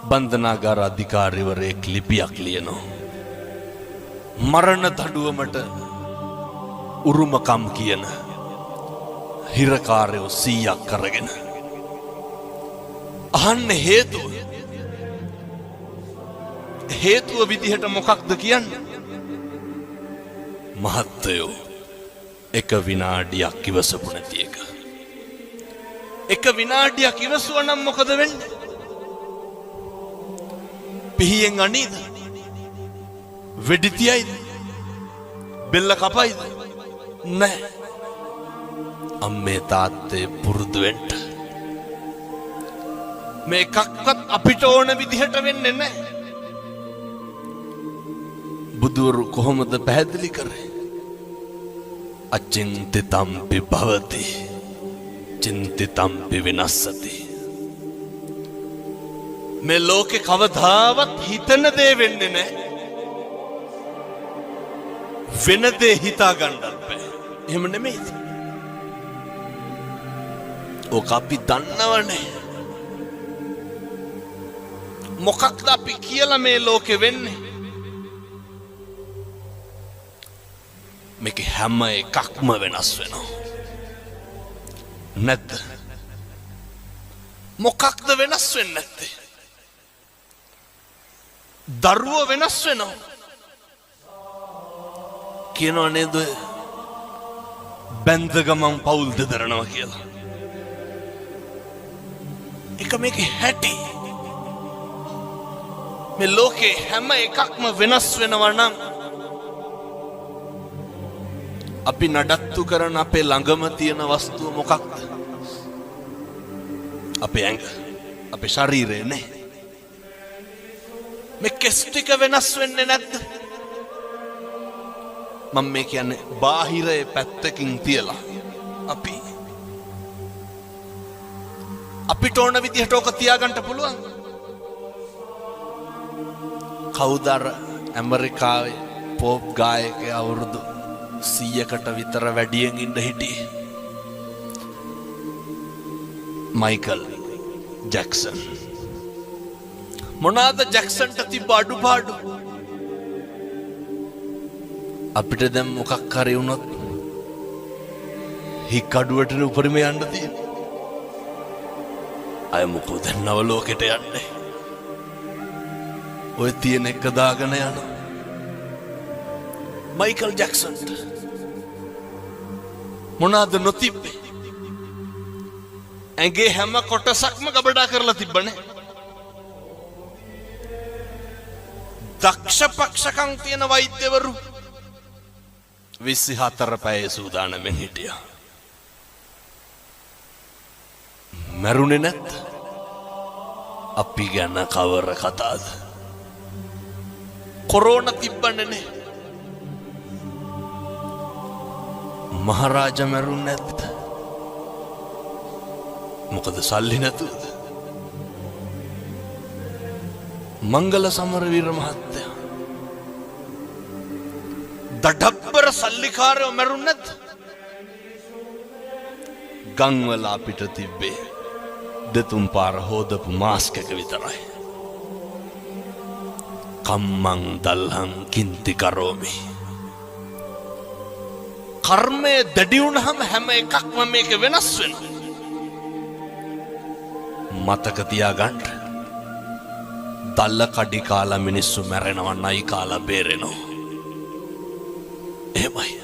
බන්ධනාගාර අධිකාරිවරයෙක් ලිපියක් ලියනවා. මරණ දඬුවමට උරුමකම් කියන හිරකාරයෝ 100ක් කරගෙන අහන්න හේතුව විදිහට මොකක්ද කියන්නේ? මහත්තයෝ එක විනාඩියක් ඉවසපු නැති එක. එක විනාඩියක් ඉවසුවා නම් මොකද වෙන්නේ? පිහියෙන් අනීද? වෙඩි තියයිද? බෙල්ල කපයිද? නැහැ. අම්මේ තාත්තේ පුරුදු වෙන්න. මේ එකක්වත් අපිට ඕන විදිහට වෙන්නේ නැහැ. බුදුවරු කොහොමද පැහැදිලි කරේ? අචින්තිතම්පි භවති චින්තිතම්පි විනස්සති. මේ ලෝකේ කවදාවත් හිතන දේ වෙන්නේ නැහැ. වෙන දේ හිතා ගන්නත් බෑ. එහෙම නෙමෙයිද? ඕක අපි දන්නවනේ. මොකක්ද අපි කියලා මේ ලෝකෙ වෙන්නේ? මේක හැම එකක්ම වෙනස් වෙනවා. නැද්ද? මොකක්ද වෙනස් වෙන්නේ නැත්තේ? දරුවෝ වෙනස් වෙනවා. කියනවා නේද? බැඳ ගමන් පවුල් දෙදරනවා කියලා. එක මේකේ හැටි. මේ ලෝකේ හැම එකක්ම වෙනස් වෙනවා නම් අපි නඩත්තු කරන අපේ ළඟම තියෙන වස්තුව මොකක්ද? අපේ ඇඟ, අපේ ශරීරය නේ. මේ කෙස් ටික වෙනස් වෙන්නේ නැද්ද? මම මේ කියන්නේ බාහිරයේ පැත්තකින් තියලා අපිට ඕන විදිහට ඕක තියාගන්න පුළුවන්. කවුද අර ඇමරිකාවේ පොප් ගායකයා අවුරුදු 100කට විතර වැඩියෙන් ඉන්න හිටියේ? Michael Jackson. මොනවාද ජැක්සන්ට තිබ්බ අඩුපාඩු? අපිට දැන් මොකක් හරි වුණොත් හික් අඩුවට උපරිම යන්න තියෙන්නේ. අය මොකද නව ලෝකෙට යන්නේ? ඔය තියෙන එක දාගෙන යනවා. මයිකල් ජැක්සන්ට මොනවාද නොතිබ්බේ? ඇඟේ හැම කොටසක්ම ගබඩා කරලා තිබ්බනේ. දක්ෂ පක්ෂකම් තියෙන වෛද්‍යවරු 24 පැය සූදානම්ෙන් හිටියා. මරුනේ නැත්? අපි ගැන කවර කතාවද? කොරෝනා තිබ්බනේ. මහරජා මරුනේ නැත්? මොකද සල්ලි නැතුවද? මංගල සමරවීර මහත්තයා දඩබ්බර සල්ලිකාරයෝ මරුනේ නැත්? ගංවල අපිට තිබ්බේ දෙතුන් පාර හොදපු මාස්ක් එක විතරයි. කම්මං දල්හං කින්ති කරෝමි. කර්මය දැඩි වුණාම හැම එකක්ම මේක වෙනස් වෙනවා. මතක තියාගන්න. දල්ල කඩි කාලා මිනිස්සු මැරෙනවා, නයි කාලා බේරෙනවා. එහෙමයි.